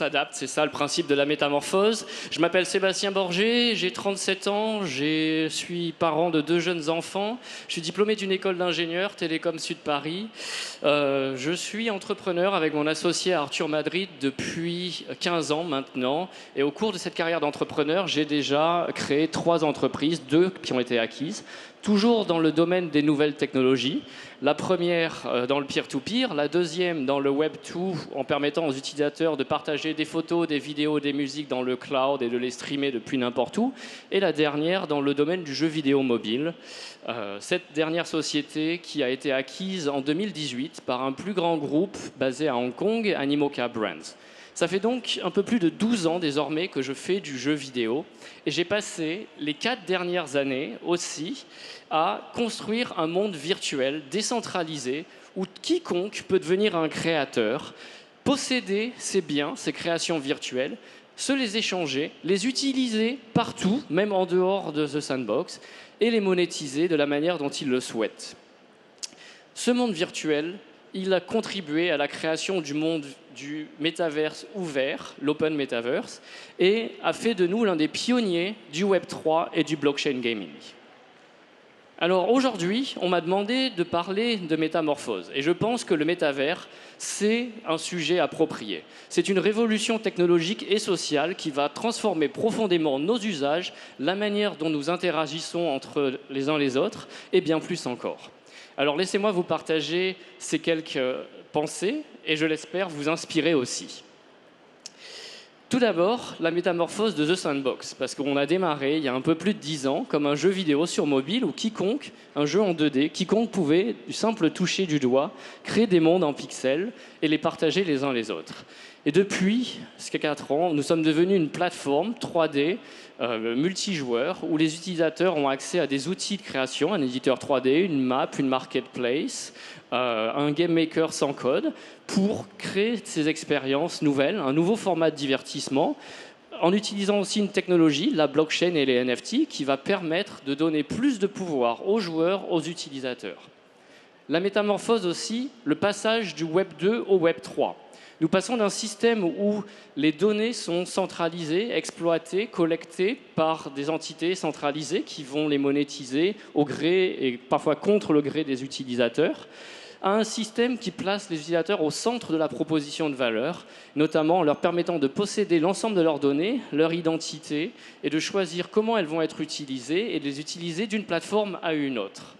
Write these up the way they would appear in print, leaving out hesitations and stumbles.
s'adapte, c'est ça le principe de la métamorphose. Je m'appelle Sébastien Borgé, j'ai 37 ans, je suis parent de 2 jeunes enfants, je suis diplômé d'une école d'ingénieur, Télécom Sud Paris. Je suis entrepreneur avec mon associé Arthur Madrid depuis 15 ans maintenant. Et au cours de cette carrière d'entrepreneur, j'ai déjà créé 3 entreprises, 2 qui ont été acquises, toujours dans le domaine des nouvelles technologies. La première dans le peer-to-peer, la deuxième dans le Web2 en permettant aux utilisateurs de partager des photos, des vidéos, des musiques dans le cloud et de les streamer depuis n'importe où. Et la dernière dans le domaine du jeu vidéo mobile. Cette dernière société qui a été acquise en 2018 par un plus grand groupe basé à Hong Kong, Animoca Brands. Ça fait donc un peu plus de 12 ans désormais que je fais du jeu vidéo et j'ai passé les 4 dernières années aussi à construire un monde virtuel décentralisé où quiconque peut devenir un créateur, posséder ses biens, ses créations virtuelles, se les échanger, les utiliser partout, même en dehors de The Sandbox, et les monétiser de la manière dont il le souhaite. Ce monde virtuel, il a contribué à la création du monde du métaverse ouvert, l'open metaverse, et a fait de nous l'un des pionniers du Web3 et du blockchain gaming. Alors aujourd'hui, on m'a demandé de parler de métamorphose, et je pense que le métavers, c'est un sujet approprié. C'est une révolution technologique et sociale qui va transformer profondément nos usages, la manière dont nous interagissons entre les uns les autres, et bien plus encore. Alors laissez-moi vous partager ces quelques pensées et je l'espère vous inspirer aussi. Tout d'abord, la métamorphose de The Sandbox, parce qu'on a démarré il y a un peu plus de 10 ans comme un jeu vidéo sur mobile où quiconque, un jeu en 2D, quiconque pouvait, du simple toucher du doigt, créer des mondes en pixels et les partager les uns les autres. Et depuis, jusqu'à 4 ans, nous sommes devenus une plateforme 3D multijoueur où les utilisateurs ont accès à des outils de création, un éditeur 3D, une map, une marketplace, un game maker sans code pour créer ces expériences nouvelles, un nouveau format de divertissement en utilisant aussi une technologie, la blockchain et les NFT, qui va permettre de donner plus de pouvoir aux joueurs, aux utilisateurs. La métamorphose aussi, le passage du Web 2 au Web 3. Nous passons d'un système où les données sont centralisées, exploitées, collectées par des entités centralisées qui vont les monétiser au gré et parfois contre le gré des utilisateurs, à un système qui place les utilisateurs au centre de la proposition de valeur, notamment en leur permettant de posséder l'ensemble de leurs données, leur identité, et de choisir comment elles vont être utilisées et de les utiliser d'une plateforme à une autre.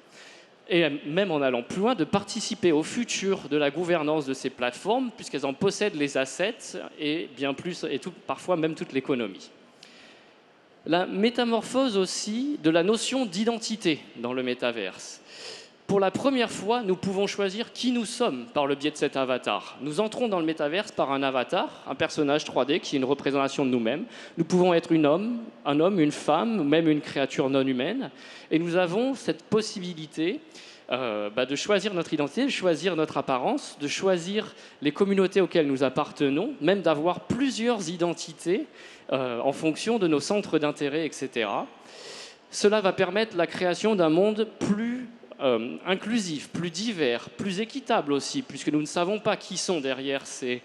Et même en allant plus loin, de participer au futur de la gouvernance de ces plateformes, puisqu'elles en possèdent les assets et bien plus, et parfois même toute l'économie. La métamorphose aussi de la notion d'identité dans le métaverse. Pour la première fois, nous pouvons choisir qui nous sommes par le biais de cet avatar. Nous entrons dans le métaverse par un avatar, un personnage 3D qui est une représentation de nous-mêmes. Nous pouvons être un homme, une femme, même une créature non humaine. Et nous avons cette possibilité de choisir notre identité, de choisir notre apparence, de choisir les communautés auxquelles nous appartenons, même d'avoir plusieurs identités en fonction de nos centres d'intérêt, etc. Cela va permettre la création d'un monde plus inclusif, plus divers, plus équitable aussi, puisque nous ne savons pas qui sont derrière ces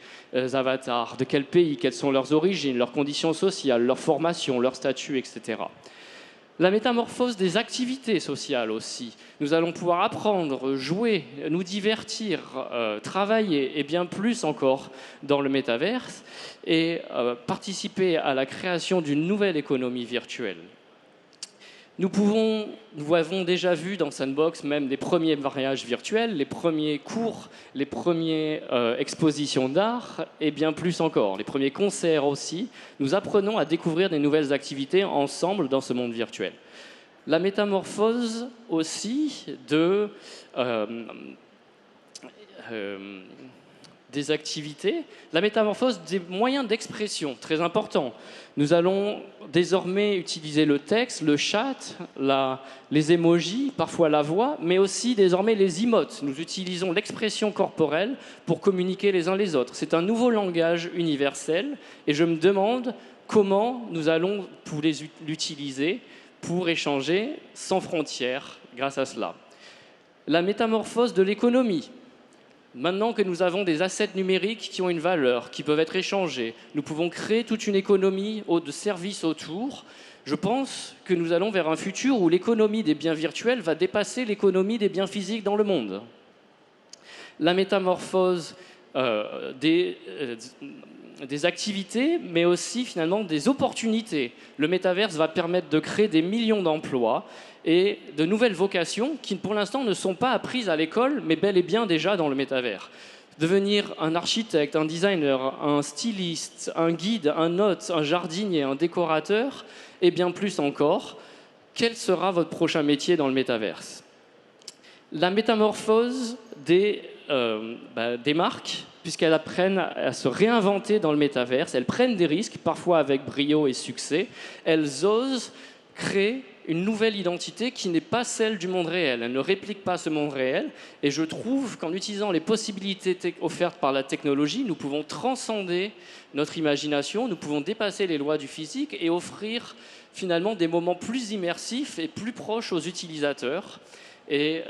avatars, de quel pays, quelles sont leurs origines, leurs conditions sociales, leur formation, leur statut, etc. La métamorphose des activités sociales aussi. Nous allons pouvoir apprendre, jouer, nous divertir, travailler et bien plus encore dans le métaverse et participer à la création d'une nouvelle économie virtuelle. Nous avons déjà vu dans Sandbox même des premiers mariages virtuels, les premiers cours, les premières expositions d'art et bien plus encore, les premiers concerts aussi. Nous apprenons à découvrir des nouvelles activités ensemble dans ce monde virtuel. La métamorphose aussi des activités, la métamorphose des moyens d'expression, très important. Nous allons désormais utiliser le texte, le chat, les emojis, parfois la voix, mais aussi désormais les emotes. Nous utilisons l'expression corporelle pour communiquer les uns les autres. C'est un nouveau langage universel et je me demande comment nous allons l'utiliser pour échanger sans frontières grâce à cela. La métamorphose de l'économie. Maintenant que nous avons des assets numériques qui ont une valeur, qui peuvent être échangés, nous pouvons créer toute une économie de services autour. Je pense que nous allons vers un futur où l'économie des biens virtuels va dépasser l'économie des biens physiques dans le monde. La métamorphose des activités, mais aussi finalement des opportunités. Le métaverse va permettre de créer des millions d'emplois et de nouvelles vocations qui pour l'instant ne sont pas apprises à l'école, mais bel et bien déjà dans le métavers. Devenir un architecte, un designer, un styliste, un guide, un hôte, un jardinier, un décorateur, et bien plus encore. Quel sera votre prochain métier dans le métaverse? La métamorphose des marques, puisqu'elles apprennent à se réinventer dans le métaverse, elles prennent des risques, parfois avec brio et succès, elles osent créer une nouvelle identité qui n'est pas celle du monde réel. Elle ne réplique pas ce monde réel. Et je trouve qu'en utilisant les possibilités offertes par la technologie, nous pouvons transcender notre imagination, nous pouvons dépasser les lois du physique et offrir finalement des moments plus immersifs et plus proches aux utilisateurs. Et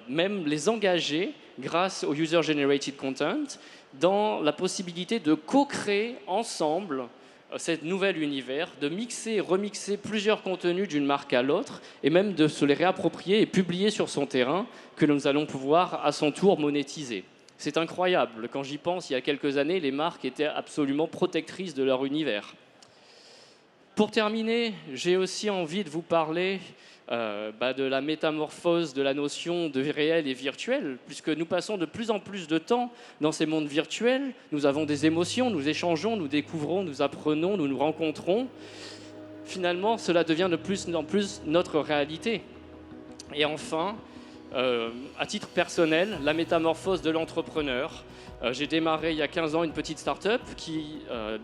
même les engager, grâce au User-Generated Content, dans la possibilité de co-créer ensemble cet nouvel univers, de mixer et remixer plusieurs contenus d'une marque à l'autre, et même de se les réapproprier et publier sur son terrain, que nous allons pouvoir à son tour monétiser. C'est incroyable. Quand j'y pense, il y a quelques années, les marques étaient absolument protectrices de leur univers. Pour terminer, j'ai aussi envie de vous parler de la métamorphose de la notion de réel et virtuel, puisque nous passons de plus en plus de temps dans ces mondes virtuels, nous avons des émotions, nous échangeons, nous découvrons, nous apprenons, nous nous rencontrons. Finalement, cela devient de plus en plus notre réalité. Et enfin, à titre personnel, la métamorphose de l'entrepreneur. J'ai démarré il y a 15 ans une petite start-up qui,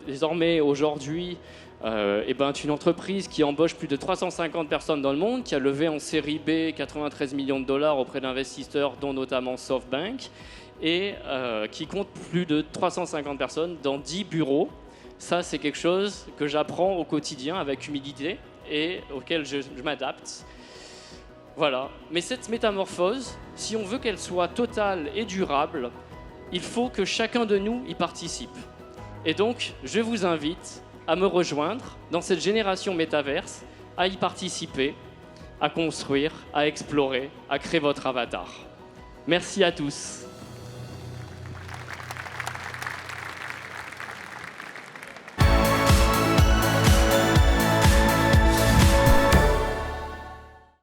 désormais, aujourd'hui, est une entreprise qui embauche plus de 350 personnes dans le monde, qui a levé en série B 93 millions de dollars auprès d'investisseurs, dont notamment SoftBank, et qui compte plus de 350 personnes dans 10 bureaux. Ça, c'est quelque chose que j'apprends au quotidien avec humilité et auquel je m'adapte. Voilà. Mais cette métamorphose, si on veut qu'elle soit totale et durable, il faut que chacun de nous y participe. Et donc, je vous invite à me rejoindre dans cette génération métaverse, à y participer, à construire, à explorer, à créer votre avatar. Merci à tous.